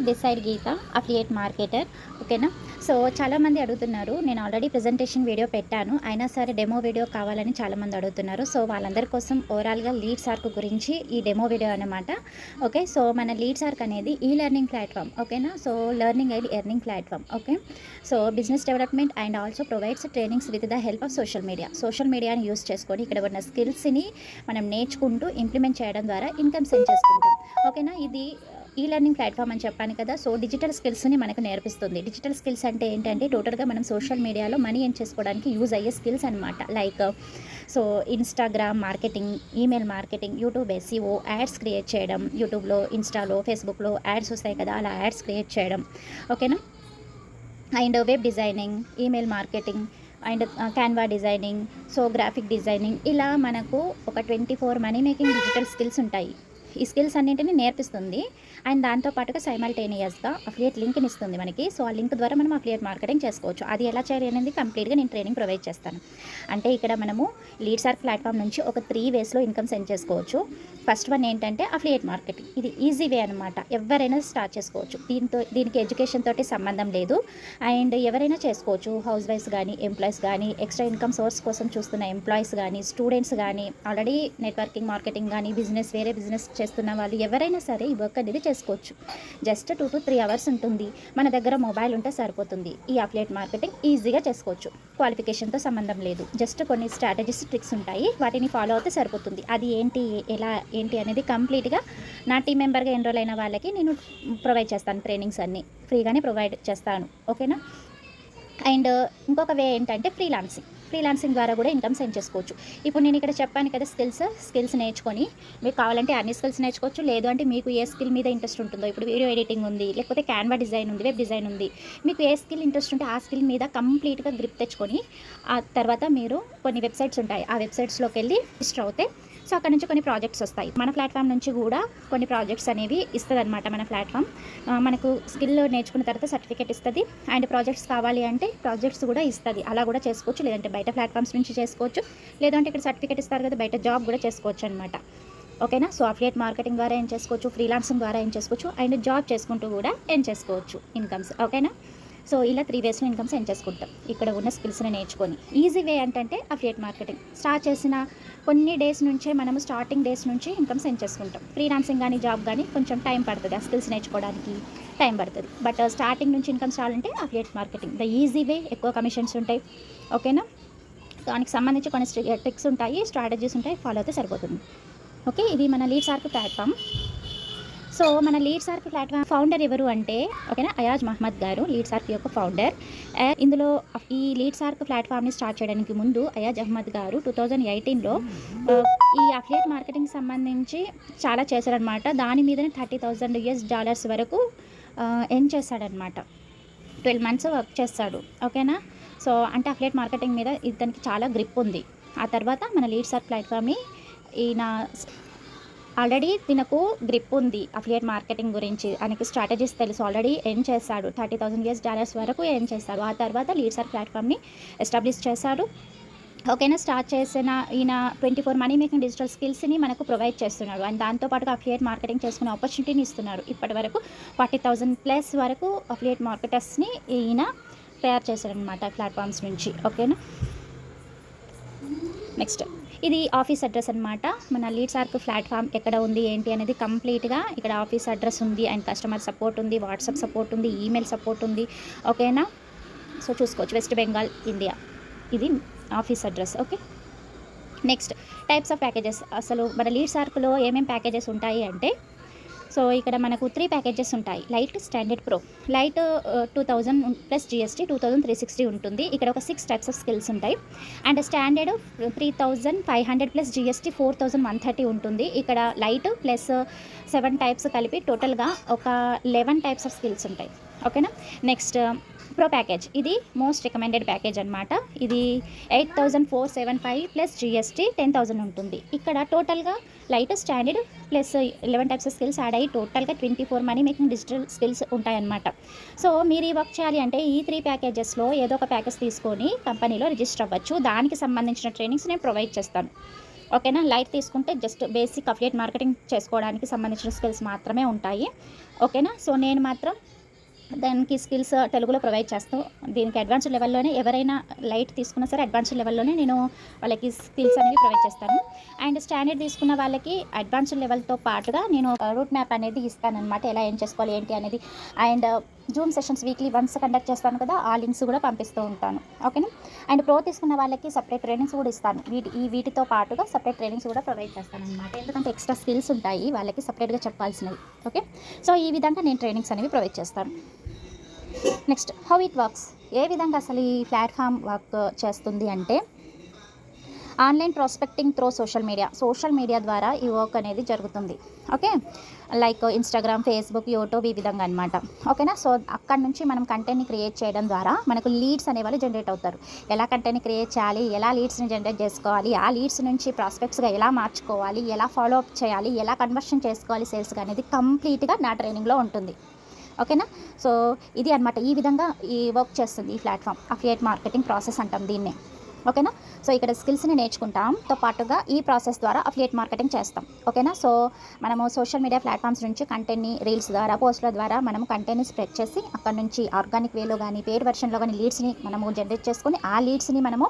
This side Geetha affiliate marketer. ఓకేనా. So చాలామంది అడుగుతున్నారు, నేను ఆల్రెడీ ప్రజెంటేషన్ వీడియో పెట్టాను, అయినా సరే డెమో వీడియో కావాలని చాలామంది అడుగుతున్నారు. సో వాళ్ళందరి కోసం ఓవరాల్గా లీడ్స్ ఆర్క్ గురించి ఈ డెమో వీడియో అనమాట. ఓకే. సో మన లీడ్స్ ఆర్క్ అనేది ఈ లెర్నింగ్ ప్లాట్ఫామ్. ఓకేనా. So learning and earning platform. Okay. So business development and also provides trainings with the help of social మీడియాని యూస్ చేసుకొని ఇక్కడ ఉన్న స్కిల్స్ని మనం నేర్చుకుంటూ ఇంప్లిమెంట్ చేయడం ద్వారా ఇన్కమ్ సెండ్ చేసుకుంటాం. ఓకేనా. ఇది ఈ లెర్నింగ్ ప్లాట్ఫామ్ అని చెప్పాను కదా. సో డిజిటల్ స్కిల్స్ని మనకు నేర్పిస్తుంది. డిజిటల్ స్కిల్స్ అంటే ఏంటంటే టోటల్గా మనం సోషల్ మీడియాలో మనీ ఎర్న్ చేసుకోవడానికి యూజ్ అయ్యే స్కిల్స్ అనమాట. Like so Instagram marketing, email marketing, YouTube SEO, ads create చేయడం, యూట్యూబ్లో, ఇన్స్టాలో, ఫేస్బుక్లో యాడ్స్ వస్తాయి కదా, అలా యాడ్స్ క్రియేట్ చేయడం. ఓకేనా. And web designing, email marketing and Canva designing, so graphic designing, ఇలా మనకు ఒక 24 మనీ మేకింగ్ డిజిటల్ స్కిల్స్ ఉంటాయి. ఈ స్కిల్స్ అన్నింటినీ నేర్పిస్తుంది. అండ్ దాంతోపాటుగా సైమల్టేనియస్గా అఫిలియేట్ లింక్ని ఇస్తుంది మనకి. సో ఆ లింక్ ద్వారా మనం అఫిలియేట్ మార్కెటింగ్ చేసుకోవచ్చు. అది ఎలా చేయాలి అనేది కంప్లీట్గా నేను ట్రైనింగ్ ప్రొవైడ్ చేస్తాను. అంటే ఇక్కడ మనము లీడ్స్ ఆర్క్ ప్లాట్ఫామ్ నుంచి ఒక 3 వేస్లో ఇన్కమ్ సెండ్ చేసుకోవచ్చు. ఫస్ట్ వన్ ఏంటంటే అఫిలియేట్ మార్కెటింగ్. ఇది ఈజీ వే అనమాట. ఎవరైనా స్టార్ట్ చేసుకోవచ్చు. దీనికి ఎడ్యుకేషన్ తోటి సంబంధం లేదు. అండ్ ఎవరైనా చేసుకోవచ్చు. హౌస్ వైఫ్స్ కానీ, ఎంప్లాయీస్ కానీ, ఎక్స్ట్రా ఇన్కమ్ సోర్స్ కోసం చూస్తున్న ఎంప్లాయీస్ కానీ, స్టూడెంట్స్ కానీ, ఆల్రెడీ నెట్వర్కింగ్ మార్కెటింగ్ కానీ, వేరే బిజినెస్ చేస్తున్న వాళ్ళు ఎవరైనా సరే ఈ వర్క్ అనేది చేసుకోవచ్చు. జస్ట్ 2 to 3 అవర్స్ ఉంటుంది. మన దగ్గర మొబైల్ ఉంటే సరిపోతుంది. ఈ అఫిలియేట్ మార్కెటింగ్ ఈజీగా చేసుకోవచ్చు. క్వాలిఫికేషన్తో సంబంధం లేదు. జస్ట్ కొన్ని స్ట్రాటజీస్, ట్రిక్స్ ఉంటాయి, వాటిని ఫాలో అవుతే సరిపోతుంది. అది ఎలా ఏంటి అనేది కంప్లీట్గా నా టీం మెంబర్గా ఎన్రోల్ అయిన వాళ్ళకి నేను ప్రొవైడ్ చేస్తాను. ట్రైనింగ్స్ అన్నీ ఫ్రీగానే ప్రొవైడ్ చేస్తాను. ఓకేనా. అండ్ ఇంకొక వే ఏంటంటే ఫ్రీలాన్సింగ్ ద్వారా కూడా ఇన్కమ్ సెండ్ చేసుకోవచ్చు. ఇప్పుడు నేను ఇక్కడ చెప్పాను కదా, స్కిల్స్ నేర్చుకొని మీకు కావాలంటే అన్ని స్కిల్స్ నేర్చుకోవచ్చు. లేదు అంటే మీకు ఏ స్కిల్ మీద ఇంట్రెస్ట్ ఉంటుందో, ఇప్పుడు వీడియో ఎడిటింగ్ ఉంది, లేకపోతే క్యాన్వా డిజైన్ ఉంది, వెబ్ డిజైన్ ఉంది, మీకు ఏ స్కిల్ ఇంట్రెస్ట్ ఉంటే ఆ స్కిల్ మీద కంప్లీట్గా గ్రిప్ తెచ్చుకొని ఆ తర్వాత మీరు కొన్ని వెబ్సైట్స్ ఉంటాయి, ఆ వెబ్సైట్స్లోకి వెళ్ళి రిజిస్టర్ అవుతే సో అక్కడ నుంచి కొన్ని ప్రాజెక్ట్స్ వస్తాయి. మన ప్లాట్ఫామ్ నుంచి కూడా కొన్ని ప్రాజెక్ట్స్ అనేవి ఇస్తుంది అనమాట మన ప్లాట్ఫామ్. మనకు స్కిల్ నేర్చుకున్న తర్వాత సర్టిఫికేట్ ఇస్తుంది. అండ్ ప్రాజెక్ట్స్ కావాలి అంటే ప్రాజెక్ట్స్ కూడా ఇస్తుంది. అలా కూడా చేసుకోవచ్చు. లేదంటే బయట ప్లాట్ఫామ్స్ నుంచి చేసుకోవచ్చు. లేదంటే ఇక్కడ సర్టిఫికేట్ ఇస్తారు కదా, బయట జాబ్ కూడా చేసుకోవచ్చు అనమాట. ఓకేనా. సో అఫిలియేట్ మార్కెటింగ్ ద్వారా ఏం చేసుకోవచ్చు, ఫ్రీలాన్సింగ్ ద్వారా ఏం చేసుకోవచ్చు, అండ్ జాబ్ చేసుకుంటూ కూడా ఏం చేసుకోవచ్చు ఇన్కమ్స్. ఓకేనా. సో ఇలా 3 వేస్లో ఇన్కమ్ సెండ్ చేసుకుంటాం ఇక్కడ ఉన్న స్కిల్స్ని నేర్చుకొని. ఈజీ వే ఏంటంటే అఫిలియేట్ మార్కెటింగ్. స్టార్ట్ చేసిన కొన్ని డేస్ నుంచే మనము స్టార్టింగ్ డేస్ నుంచి ఇన్కమ్ సెండ్ చేసుకుంటాం. ఫ్రీలాన్సింగ్ కానీ జాబ్ కానీ కొంచెం టైం పడుతుంది, ఆ స్కిల్స్ నేర్చుకోవడానికి టైం పడుతుంది. బట్ స్టార్టింగ్ నుంచి ఇన్కమ్ రావాలంటే affiliate marketing the easy way. ఎక్కువ కమిషన్స్ ఉంటాయి. ఓకేనా. దానికి సంబంధించి కొన్ని ట్రిక్స్ ఉంటాయి, స్ట్రాటజీస్ ఉంటాయి, ఫాలో అయితే సరిపోతుంది. ఓకే. ఇది మన లీడ్స్ ఆర్క్ ప్లాట్ఫామ్. సో మన లీడ్స్ ఆర్క్ ప్లాట్ఫామ్ ఫౌండర్ ఎవరు అంటే, ఓకేనా, అయాజ్ మహమ్మద్ గారు లీడ్స్ ఆర్క్ యొక్క ఫౌండర్. ఇందులో ఈ లీడ్స్ ఆర్క్ ప్లాట్ఫామ్ని స్టార్ట్ చేయడానికి ముందు అయాజ్ అహ్మద్ గారు 2018లో ఈ అఫిలియేట్ మార్కెటింగ్ సంబంధించి చాలా చేశారనమాట. దాని మీదనే $30,000 వరకు ఎర్న్ చేశాడనమాట. 12 months వర్క్ చేస్తాడు. ఓకేనా. సో అంటే అఫిలియేట్ మార్కెటింగ్ మీద ఇతనికి చాలా గ్రిప్ ఉంది. ఆ తర్వాత మన లీడ్స్ ఆర్క్ ప్లాట్ఫామ్ని ఈయన ఆల్రెడీ తినకు గ్రిప్ ఉంది అఫిలియేట్ మార్కెటింగ్ గురించి, ఆయనకి స్ట్రాటజీస్ తెలుసు, ఆల్రెడీ ఎర్న్ చేశాడు. $30,000 వరకు ఎర్న్ చేశాడు. ఆ తర్వాత లీడ్స్ ఆర్క్ ప్లాట్ఫామ్ని ఎస్టాబ్లిష్ చేశాడు. ఓకేనా. స్టార్ట్ చేసిన ఈయన 24 మనీ మేకింగ్ డిజిటల్ స్కిల్స్ని మనకు ప్రొవైడ్ చేస్తున్నాడు. అండ్ దాంతోపాటుగా అఫిలియేట్ మార్కెటింగ్ చేసుకునే ఆపర్చునిటీని ఇస్తున్నాడు. ఇప్పటి వరకు 40,000+ వరకు అఫిలియేట్ మార్కెటర్స్ని ఈయన తయారు చేశాడనమాట ప్లాట్ఫామ్స్ నుంచి. ఓకేనా. నెక్స్ట్ ఇది ఆఫీస్ అడ్రస్ అనమాట. మన లీడ్స్ ఆర్క్ ప్లాట్ఫామ్ ఎక్కడ ఉంది ఏంటి అనేది కంప్లీట్గా ఇక్కడ ఆఫీస్ అడ్రస్ ఉంది, అండ్ కస్టమర్ సపోర్ట్ ఉంది, వాట్సాప్ సపోర్ట్ ఉంది, ఈమెయిల్ సపోర్ట్ ఉంది. ఓకేనా. సో చూసుకోవచ్చు. వెస్ట్ బెంగాల్, ఇండియా. ఇది office address. Okay. Next types of packages. అసలు మన లీడ్స్ ఆర్క్లో ఏమేమి ప్యాకేజెస్ ఉంటాయి అంటే, సో ఇక్కడ మనకు 3 ప్యాకేజెస్ ఉంటాయి. Light, standard, pro. Light 2000 plus GST 2360 ఉంటుంది. ఇక్కడ ఒక 6 టైప్స్ ఆఫ్ స్కిల్స్ ఉంటాయి. అండ్ స్టాండర్డ్ 3500 ప్లస్ GST 4130 ఉంటుంది. ఇక్కడ లైట్ ప్లస్ 7 టైప్స్ కలిపి టోటల్గా ఒక 11 టైప్స్ ఆఫ్ స్కిల్స్ ఉంటాయి. ఓకేనా. Next pro package. ఇది మోస్ట్ రికమెండెడ్ ప్యాకేజ్ అనమాట. ఇది 8475 ప్లస్ GST 10,000 ఉంటుంది. ఇక్కడ టోటల్గా light, standard plus 11 types of skills add అయ్యి టోటల్గా 24 మనీ మేకింగ్ డిజిటల్ స్కిల్స్ ఉంటాయన్నమాట. సో మీరు ఈ వర్క్ చేయాలి అంటే ఈ 3 ప్యాకేజెస్లో ఏదో ఒక ప్యాకేజ్ తీసుకొని కంపెనీలో రిజిస్టర్ అవ్వచ్చు. దానికి సంబంధించిన ట్రైనింగ్స్ నేను ప్రొవైడ్ చేస్తాను. ఓకేనా. లైట్ తీసుకుంటే జస్ట్ బేసిక్ అఫిలియేట్ మార్కెటింగ్ చేసుకోవడానికి సంబంధించిన స్కిల్స్ మాత్రమే ఉంటాయి. ఓకేనా. సో నేను మాత్రం దానికి స్కిల్స్ తెలుగులో ప్రొవైడ్ చేస్తూ దీనికి అడ్వాన్స్డ్ లెవెల్లోనే ఎవరైనా లైట్ తీసుకున్నా సరే అడ్వాన్స్డ్ లెవెల్లోనే నేను వాళ్ళకి స్కిల్స్ అనేవి ప్రొవైడ్ చేస్తాను. అండ్ స్టాండర్డ్ తీసుకున్న వాళ్ళకి అడ్వాన్స్డ్ లెవెల్తో పాటుగా నేను రూట్ మ్యాప్ అనేది ఇస్తానన్నమాట, ఎలా ఏం చేసుకోవాలి ఏంటి అనేది. And Zoom sessions weekly once conduct చేస్తాను కదా, ఆ లింక్స్ కూడా పంపిస్తూ ఉంటాను. ఓకేనా. అండ్ ప్రో తీసుకున్న వాళ్ళకి సపరేట్ ట్రైనింగ్స్ కూడా ఇస్తాను. వీటితో పాటుగా సపరేట్ ట్రైనింగ్స్ కూడా ప్రొవైడ్ చేస్తాను అనమాట, ఎందుకంటే ఎక్స్ట్రా స్కిల్స్ ఉంటాయి వాళ్ళకి సపరేట్గా చెప్పాల్సినవి. ఓకే. సో ఈ విధంగా నేను ట్రైనింగ్స్ అనేవి ప్రొవైడ్ చేస్తాను. నెక్స్ట్ హౌ ఇట్ వర్క్స్, ఏ విధంగా అసలు ఈ ప్లాట్ఫామ్ వర్క్ చేస్తుంది అంటే online prospecting through social media ద్వారా ఈ వర్క్ అనేది జరుగుతుంది. Okay. Like Instagram, Facebook, YouTube ఈ విధంగా అనమాట. ఓకేనా. సో అక్కడ నుంచి మనం కంటెంట్ని క్రియేట్ చేయడం ద్వారా మనకు లీడ్స్ అనేవాళ్ళు జనరేట్ అవుతారు. ఎలా కంటెంట్ని క్రియేట్ చేయాలి, ఎలా లీడ్స్ని జనరేట్ చేసుకోవాలి, ఆ లీడ్స్ నుంచి ప్రాస్పెక్ట్స్గా ఎలా మార్చుకోవాలి, ఎలా ఫాలో అప్ చేయాలి, ఎలా కన్వర్షన్ చేసుకోవాలి సేల్స్గా అనేది కంప్లీట్గా నా ట్రైనింగ్లో ఉంటుంది. ఓకేనా. సో ఇది అనమాట, ఈ విధంగా ఈ వర్క్ చేస్తుంది ఈ ప్లాట్ఫామ్. అఫిలియేట్ మార్కెటింగ్ ప్రాసెస్ అంటాం దీన్నే. ఓకేనా. సో ఇక్కడ స్కిల్స్ని నేర్చుకుంటాంతో పాటుగా ఈ ప్రాసెస్ ద్వారా అఫిలియేట్ మార్కెటింగ్ చేస్తాం. ఓకేనా. సో మనము సోషల్ మీడియా ప్లాట్ఫామ్స్ నుంచి కంటెంట్ని రీల్స్ ద్వారా, పోస్టుల ద్వారా మనము కంటెంట్ని స్ప్రెడ్ చేసి అక్కడ నుంచి ఆర్గానిక్ వేలో కానీ పెయిడ్ వెర్షన్లో కానీ లీడ్స్ని మనము జనరేట్ చేసుకొని ఆ లీడ్స్ని మనము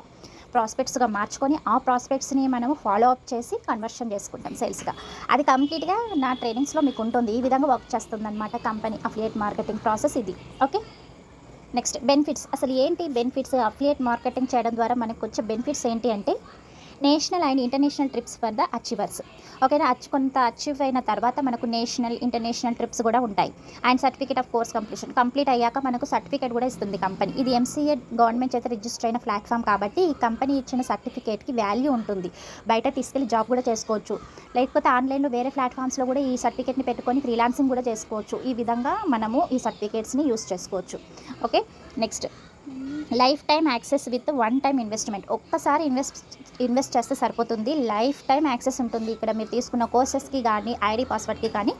ప్రాస్పెక్ట్స్గా మార్చుకొని ఆ ప్రాస్పెక్ట్స్ని మనము ఫాలో అప్ చేసి కన్వర్షన్ చేసుకుంటాం సేల్స్గా. అది కంప్లీట్గా నా ట్రైనింగ్స్లో మీకు ఉంటుంది. ఈ విధంగా వర్క్ చేస్తుంది అనమాట కంపెనీ అఫిలియేట్ మార్కెటింగ్ ప్రాసెస్ ఇది. ఓకే. నెక్స్ట్ బెనిఫిట్స్, అసలు ఏంటి బెనిఫిట్స్ అఫిలియేట్ మార్కెటింగ్ చేయడం ద్వారా మనకు వచ్చే బెనిఫిట్స్ ఏంటి అంటే national and international trips for the achievers. ఓకేనా. కొంత అచీవ్ అయిన తర్వాత మనకు నేషనల్, ఇంటర్నేషనల్ ట్రిప్స్ కూడా ఉంటాయి. And certificate of course complete అయ్యాక మనకు సర్టిఫికేట్ కూడా ఇస్తుంది కంపెనీ. ఇది ఎంసీఏ గవర్నమెంట్ చేత రిజిస్టర్ అయిన ప్లాట్ఫామ్ కాబట్టి ఈ కంపెనీ ఇచ్చిన సర్టిఫికేట్కి వాల్యూ ఉంటుంది. బయట తీసుకెళ్ళి జాబ్ కూడా చేసుకోవచ్చు, లేకపోతే ఆన్లైన్లో వేరే ప్లాట్ఫామ్స్లో కూడా ఈ సర్టిఫికేట్ని పెట్టుకొని ఫ్రీలాన్సింగ్ కూడా చేసుకోవచ్చు. ఈ విధంగా మనము ఈ సర్టిఫికేట్స్ని యూస్ చేసుకోవచ్చు. Okay. Next life time access with one time investment. ఒక్కసారి ఇన్వెస్ట్ చేస్తే సరిపోతుంది, లైఫ్ టైం యాక్సెస్ ఉంటుంది. ఇక్కడ మీరు తీసుకున్న కోర్సెస్కి కానీ ఐడి పాస్వర్డ్కి కానీ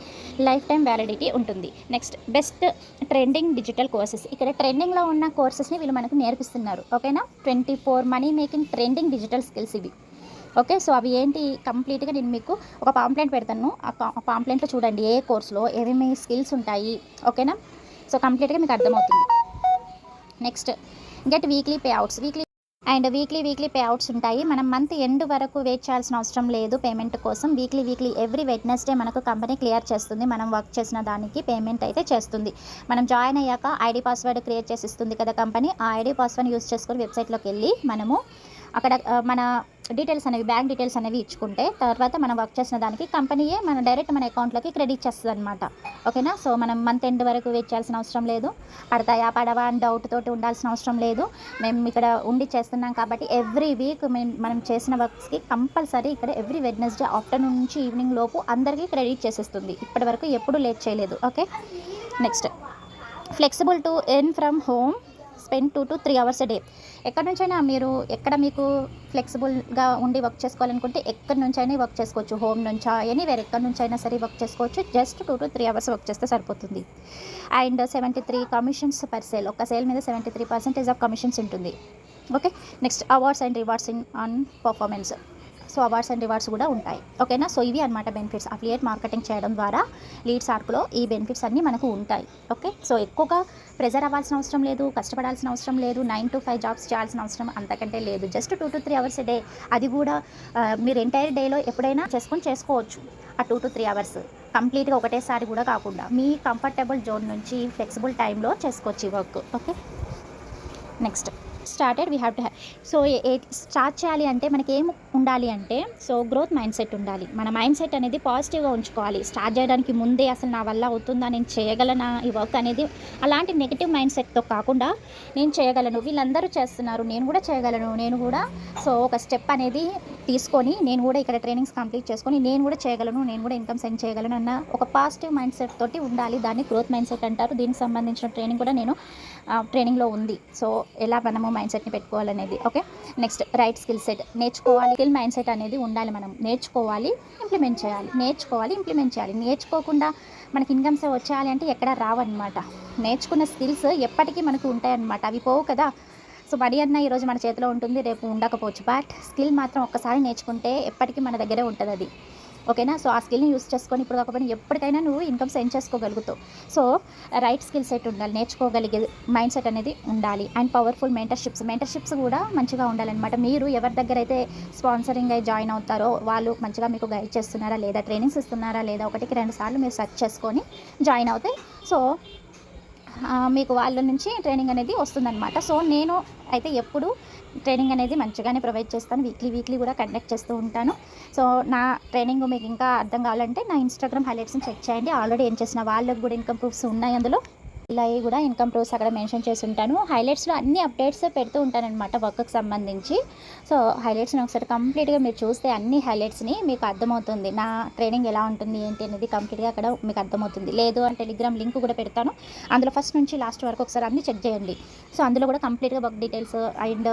లైఫ్ టైం వ్యాలిడిటీ ఉంటుంది. Next best trending digital courses. ఇక్కడ ట్రెండింగ్లో ఉన్న కోర్సెస్ని వీళ్ళు మనకు నేర్పిస్తున్నారు. ఓకేనా. 24 money making trending digital skills ఇవి. ఓకే. సో అవి ఏంటి కంప్లీట్గా నేను మీకు ఒక పాంప్లెంట్ పెడతాను. ఆ పాంప్లెంట్లో చూడండి ఏ కోర్సులో ఏమేమి స్కిల్స్ ఉంటాయి. ఓకేనా. సో కంప్లీట్గా మీకు అర్థమవుతుంది. Next get weekly pay outs. Weekly pay outs ఉంటాయి. మనం మంత్ ఎండ్ వరకు వెయిట్ చేయాల్సిన అవసరం లేదు పేమెంట్ కోసం. వీక్లీ ఎవ్రీ వెడ్నెస్డే మనకు కంపెనీ క్లియర్ చేస్తుంది. మనం వర్క్ చేసిన దానికి పేమెంట్ అయితే చేస్తుంది. మనం జాయిన్ అయ్యాక ఐడి పాస్వర్డ్ క్రియేట్ చేసి ఇస్తుంది కదా కంపెనీ. ఆ ఐడి పాస్వర్డ్ యూస్ చేసుకొని వెబ్సైట్లోకి వెళ్ళి మనము అక్కడ మన డీటెయిల్స్ అనేవి, బ్యాంక్ డీటెయిల్స్ అనేవి ఇచ్చుకుంటే తర్వాత మనం వర్క్ చేసిన దానికి కంపెనీయే డైరెక్ట్ మన అకౌంట్లోకి క్రెడిట్ చేస్తుంది అనమాట. ఓకేనా. సో మనం మంత్ ఎండ్ వరకు వెయిట్ చేయాల్సిన అవసరం లేదు. పడతాయా పడవా అని డౌట్ తోటి ఉండాల్సిన అవసరం లేదు. మేము ఇక్కడ ఉండి చేస్తున్నాం కాబట్టి ఎవ్రీ వీక్ మనం చేసిన వర్క్స్కి కంపల్సరీ ఇక్కడ ఎవ్రీ వెడ్నెస్డే ఆఫ్టర్నూన్ నుంచి ఈవినింగ్ లోపు అందరికీ క్రెడిట్ చేసేస్తుంది. ఇప్పటి వరకు ఎప్పుడు లేట్ చేయలేదు. Okay. Next flexible to earn from home, spend 2 to 3 hours a day. ఎక్కడి నుంచైనా మీరు ఎక్కడ మీకు ఫ్లెక్సిబుల్గా ఉండి వర్క్ చేసుకోవాలనుకుంటే ఎక్కడి నుంచైనా వర్క్ చేసుకోవచ్చు. హోమ్ నుంచా ఎనీవేర్ ఎక్కడి నుంచైనా సరే వర్క్ చేసుకోవచ్చు. జస్ట్ 2 to 3 hours వర్క్ చేస్తే సరిపోతుంది. And 73 commissions per sale. ఒక సేల్ మీద 73% ఆఫ్ కమిషన్స్ ఉంటుంది. Okay. Next awards and rewards on performance. So awards and rewards కూడా ఉంటాయి. ఓకేనా. సో ఇవి అనమాట బెనిఫిట్స్. అఫిలియేట్ మార్కెటింగ్ చేయడం ద్వారా లీడ్స్ ఆర్క్లో ఈ బెనిఫిట్స్ అన్నీ మనకు ఉంటాయి. ఓకే. సో ఎక్కువగా ప్రెజర్ అవ్వాల్సిన అవసరం లేదు, కష్టపడాల్సిన అవసరం లేదు, 9 to 5 జాబ్స్ చేయాల్సిన అవసరం అంతకంటే లేదు. Just 2 to 3 hours a day. అది కూడా మీరు ఎంటైర్ డేలో ఎప్పుడైనా చేసుకోవచ్చు. ఆ 2 to 3 hours కంప్లీట్గా ఒకటేసారి కూడా కాకుండా మీ కంఫర్టబుల్ జోన్ నుంచి ఫ్లెక్సిబుల్ టైంలో చేసుకోవచ్చు ఈ work. Okay. Next started we have to so start చేయాలి అంటే మనకి ఏం ఉండాలి అంటే సో గ్రోత్ మైండ్ సెట్ ఉండాలి. మన మైండ్ సెట్ అనేది పాజిటివ్గా ఉంచుకోవాలి. స్టార్ట్ చేయడానికి ముందే అసలు నా వల్ల అవుతుందా, నేను చేయగలనా ఈ వర్క్ అనేది, అలాంటి నెగిటివ్ మైండ్ సెట్తో కాకుండా నేను చేయగలను, వీళ్ళందరూ చేస్తున్నారు నేను కూడా చేయగలను, నేను కూడా సో ఒక స్టెప్ అనేది తీసుకొని నేను కూడా ఇక్కడ ట్రైనింగ్స్ కంప్లీట్ చేసుకొని నేను కూడా చేయగలను, నేను కూడా ఇన్కమ్ సెండ్ చేయగలను అన్న ఒక పాజిటివ్ మైండ్ సెట్ తోటి ఉండాలి. దాన్ని గ్రోత్ మైండ్ సెట్ అంటారు. దీనికి సంబంధించిన ట్రైనింగ్ కూడా నేను ట్రైనింగ్లో ఉంది. సో ఎలా మనము మైండ్ సెట్ని పెట్టుకోవాలనేది. Okay. Next right skill set నేర్చుకోవాలి. స్కిల్ మైండ్ సెట్ అనేది ఉండాలి. మనం నేర్చుకోవాలి, ఇంప్లిమెంట్ చేయాలి, నేర్చుకోకుండా మనకి ఇన్కమ్స్ వచ్చేయాలి అంటే ఎక్కడ రావన్నమాట. నేర్చుకున్న స్కిల్స్ ఎప్పటికీ మనకు ఉంటాయన్నమాట, అవి పోవు కదా. సో సో మనీ అన్న ఈరోజు మన చేతిలో ఉంటుంది, రేపు ఉండకపోవచ్చు. బట్ స్కిల్ మాత్రం ఒక్కసారి నేర్చుకుంటే ఎప్పటికీ మన దగ్గరే ఉంటుంది అది. ఓకేనా. సో ఆ స్కిల్ని యూస్ చేసుకొని ఇప్పుడు కాకపోయినా ఎప్పటికైనా నువ్వు ఇన్కమ్ సెండ్ చేసుకోగలుగుతావు. సో రైట్ స్కిల్ సెట్ ఉండాలి, నేర్చుకోగలిగే మైండ్ సెట్ అనేది ఉండాలి. అండ్ పవర్ఫుల్ మెంటర్షిప్స్ కూడా మంచిగా ఉండాలన్నమాట. మీరు ఎవరి దగ్గర అయితే స్పాన్సరింగ్ అయి జాయిన్ అవుతారో వాళ్ళు మంచిగా మీకు గైడ్ చేస్తున్నారా లేదా, ట్రైనింగ్స్ ఇస్తున్నారా లేదా, 1-2 సార్లు మీరు సెర్చ్ చేసుకొని జాయిన్ అవుతే సో మీకు వాళ్ళ నుంచి ట్రైనింగ్ అనేది వస్తుందన్నమాట. సో నేను అయితే ఎప్పుడు ట్రైనింగ్ అనేది మంచిగానే ప్రొవైడ్ చేస్తాను. వీక్లీ కూడా కండక్ట్ చేస్తూ ఉంటాను. సో నా ట్రైనింగ్ మీకు ఇంకా అర్థం కావాలంటే నా ఇన్స్టాగ్రామ్ హైలైట్స్ని చెక్ చేయండి. ఆల్రెడీ ఏం చేసిన వాళ్ళకు కూడా ఇన్కమ్ ప్రూఫ్స్ ఉన్నాయి, అందులో ఇలా కూడా ఇన్కమ్ ప్రూఫ్స్ అక్కడ మెన్షన్ చేసి ఉంటాను. హైలైట్స్లో అన్ని అప్డేట్స్ పెడుతూ ఉంటానన్నమాట వర్క్కి సంబంధించి. సో హైలైట్స్ని ఒకసారి కంప్లీట్గా మీరు చూస్తే అన్ని హైలైట్స్ని మీకు అర్థమవుతుంది, నా ట్రైనింగ్ ఎలా ఉంటుంది ఏంటి అనేది కంప్లీట్గా అక్కడ మీకు అర్థమవుతుంది. లేదు అంటే టెలిగ్రామ్ లింక్ కూడా పెడతాను, అందులో ఫస్ట్ నుంచి లాస్ట్ వరకు ఒకసారి అన్ని చెక్ చేయండి. సో అందులో కూడా కంప్లీట్గా వర్క్ డీటెయిల్స్ అండ్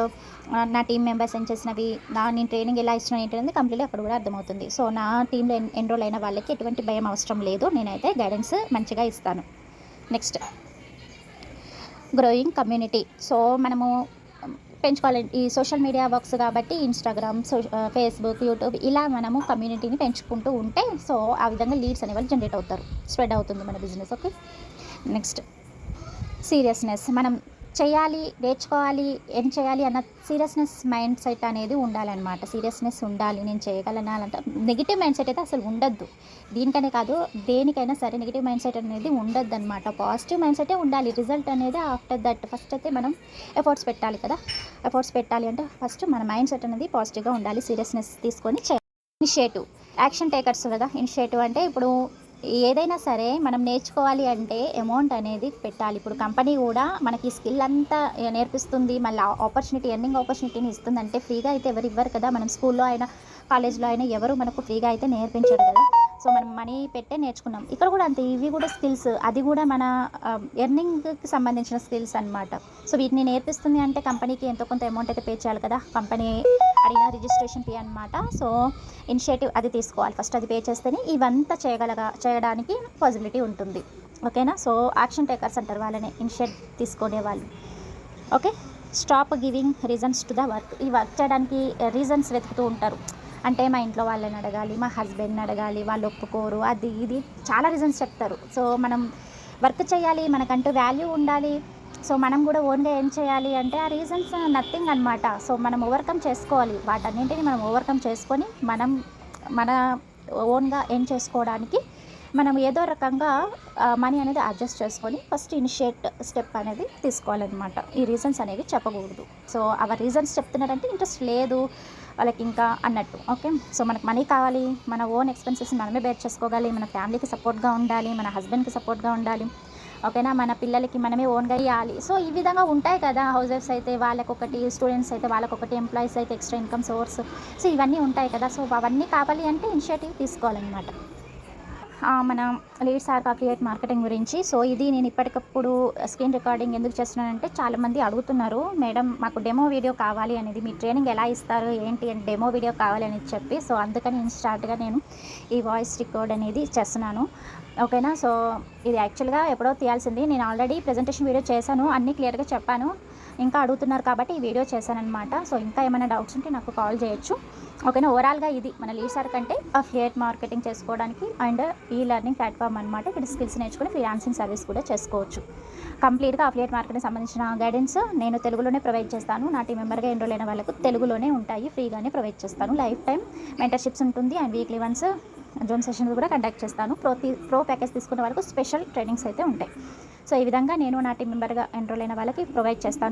నా టీమ్ మెంబర్స్ ఏం చేసినవి, నేను ట్రైనింగ్ ఎలా ఇస్తున్నాను ఏంటి అనేది కంప్లీట్గా అక్కడ కూడా అర్థమవుతుంది. సో నా టీంలో ఎన్రోల్ అయిన వాళ్ళకి ఎటువంటి భయం అవసరం లేదు, నేనైతే గైడెన్స్ మంచిగా ఇస్తాను. Next growing community. సో మనము పెంచుకోవాలి ఈ సోషల్ మీడియా వర్క్స్ కాబట్టి ఇన్స్టాగ్రామ్, ఫేస్బుక్, యూట్యూబ్ ఇలా మనము కమ్యూనిటీని పెంచుకుంటూ ఉంటే సో ఆ విధంగా లీడ్స్ అనేవాళ్ళు జనరేట్ అవుతారు, స్ప్రెడ్ అవుతుంది మన బిజినెస్. ఓకే. Next seriousness. మనం చేయాలి, నేర్చుకోవాలి, ఏం చేయాలి అన్న సీరియస్నెస్ మైండ్ సెట్ అనేది ఉండాలన్నమాట. సీరియస్నెస్ ఉండాలి, నేను చేయగలనాలంటే నెగిటివ్ మైండ్ సెట్ అయితే అసలు ఉండద్దు. దీనికనే కాదు దేనికైనా సరే నెగిటివ్ మైండ్ సెట్ అనేది ఉండద్దు అనమాట. పాజిటివ్ మైండ్ సెటే ఉండాలి. రిజల్ట్ అనేది ఆఫ్టర్ దట్ ఫస్ట్ అయితే మనం ఎఫర్ట్స్ పెట్టాలి కదా. ఎఫర్ట్స్ పెట్టాలి అంటే ఫస్ట్ మన మైండ్ సెట్ అనేది పాజిటివ్గా ఉండాలి, సీరియస్నెస్ తీసుకొని చేయాలి. ఇనిషియేటివ్, యాక్షన్ టేకర్స్ కదా. ఇనిషియేటివ్ అంటే ఇప్పుడు ఏదైనా సరే మనం నేర్చుకోవాలి అంటే అమౌంట్ అనేది పెట్టాలి. ఇప్పుడు కంపెనీ కూడా మనకి స్కిల్ అంతా నేర్పిస్తుంది, మళ్ళీ ఎర్నింగ్ ఆపర్చునిటీని ఇస్తుందంటే ఫ్రీగా అయితే ఎవరు ఇవ్వరు కదా. మనం స్కూల్లో అయినా కాలేజ్లో అయినా ఎవరు మనకు ఫ్రీగా అయితే నేర్పించరు కదా. సో మనం మనీ పెట్టే నేర్చుకున్నాం. ఇక్కడ కూడా అంతే, ఇవి కూడా స్కిల్స్, అది కూడా మన ఎర్నింగ్కి సంబంధించిన స్కిల్స్ అనమాట. సో వీటిని నేర్పిస్తుంది అంటే కంపెనీకి ఎంతో కొంత అమౌంట్ అయితే పే చేయాలి కదా, కంపెనీ అడిగిన రిజిస్ట్రేషన్ ఫీ అనమాట. సో ఇనిషియేటివ్ అది తీసుకోవాలి ఫస్ట్, అది పే చేస్తేనే ఇవంతా చేయడానికి పాసిబిలిటీ ఉంటుంది. ఓకేనా. సో యాక్షన్ టేకర్స్ అంటారు వాళ్ళని, ఇనిషియేట్ తీసుకునే వాళ్ళు. Okay. Stop giving reasons to the work. ఈ వర్క్ చేయడానికి రీజన్స్ వెతుకుతూ ఉంటారు. అంటే మా ఇంట్లో వాళ్ళని అడగాలి, మా హస్బెండ్ని అడగాలి, వాళ్ళు ఒప్పుకోరు, అది ఇది చాలా రీజన్స్ చెప్తారు. సో మనం వర్క్ చేయాలి, మనకంటూ వాల్యూ ఉండాలి. సో మనం కూడా ఓన్గా ఏం చేయాలి అంటే ఆ రీజన్స్ నథింగ్ అనమాట. సో మనం ఓవర్కమ్ చేసుకోవాలి, వాటన్నింటినీ మనం ఓవర్కమ్ చేసుకొని మన ఓన్గా ఏం చేసుకోవడానికి మనం ఏదో రకంగా మనీ అనేది అడ్జస్ట్ చేసుకొని ఫస్ట్ ఇనిషియేట్ స్టెప్ అనేది తీసుకోవాలన్నమాట. ఈ రీజన్స్ అనేవి చెప్పకూడదు. సో ఆ రీజన్స్ చెప్తున్నారంటే ఇంట్రెస్ట్ లేదు వాళ్ళకి ఇంకా అన్నట్టు. ఓకే. సో మనకు మనీ కావాలి, మన ఓన్ ఎక్స్పెన్సెస్ మనమే బేర్ చేసుకోవాలి, మన ఫ్యామిలీకి సపోర్ట్గా ఉండాలి, మన హస్బెండ్కి సపోర్ట్గా ఉండాలి. ఓకేనా. మన పిల్లలకి మనమే ఓన్గా ఇవ్వాలి. సో ఈ విధంగా ఉంటాయి కదా. హౌస్ వైఫ్స్ అయితే వాళ్ళకొకటి, స్టూడెంట్స్ అయితే వాళ్ళకొకటి, ఎంప్లాయీస్ అయితే ఎక్స్ట్రా ఇన్కమ్ సోర్స్, సో ఇవన్నీ ఉంటాయి కదా. సో అవన్నీ కావాలి అంటే ఇనిషియేటివ్ తీసుకోవాలన్నమాట. మన లీడ్స్ ఆర్ అఫిలియేట్ మార్కెటింగ్ గురించి. సో ఇది నేను ఇప్పటికప్పుడు స్క్రీన్ రికార్డింగ్ ఎందుకు చేస్తున్నానంటే చాలామంది అడుగుతున్నారు, మేడం మాకు డెమో వీడియో కావాలి అనేది, మీ ట్రైనింగ్ ఎలా ఇస్తారు ఏంటి అని డెమో వీడియో కావాలి అని చెప్పి. సో అందుకని ఇన్స్టార్ట్గా నేను ఈ వాయిస్ రికార్డ్ అనేది చేస్తున్నాను. ఓకేనా. సో ఇది యాక్చువల్గా ఎప్పుడో తీయాల్సింది, నేను ఆల్రెడీ ప్రెజెంటేషన్ వీడియో చేశాను, అన్నీ క్లియర్గా చెప్పాను. ఇంకా అడుగుతున్నారు కాబట్టి ఈ వీడియో చేశానన్నమాట. సో ఇంకా ఏమైనా డౌట్స్ ఉంటే నాకు కాల్ చేయొచ్చు. ఓకేనా. ఓవరాల్గా ఇది మన లీడ్ సార్ కంటే అఫిలియేట్ మార్కెటింగ్ చేసుకోవడానికి అండ్ ఈ లెర్నింగ్ ప్లాట్ఫామ్ అనమాట. ఇక్కడ స్కిల్స్ నేర్చుకుని ఫ్రీలాన్సింగ్ సర్వీస్ కూడా చేసుకోవచ్చు. కంప్లీట్గా అఫిలియేట్ మార్కెటింగ్ సంబంధించిన గైడెన్స్ నేను తెలుగులోనే ప్రొవైడ్ చేస్తాను. నా టీం మెంబర్గా ఎన్రోల్ అయిన వాళ్ళకు తెలుగులోనే ఉంటాయి, ఫ్రీగానే ప్రొవైడ్ చేస్తాను. లైఫ్ టైం మెంటర్షిప్స్ ఉంటుంది and weekly once Zoom sessions కూడా కండక్ట్ చేస్తాను. ప్రో ప్యాకేజ్ తీసుకున్న వాళ్ళకు స్పెషల్ ట్రైనింగ్స్ అయితే ఉంటాయి. సో ఈ విధంగా నేను నా టీం మెంబర్గా ఎన్రోల్ అయిన వాళ్ళకి ప్రొవైడ్ చేస్తాను.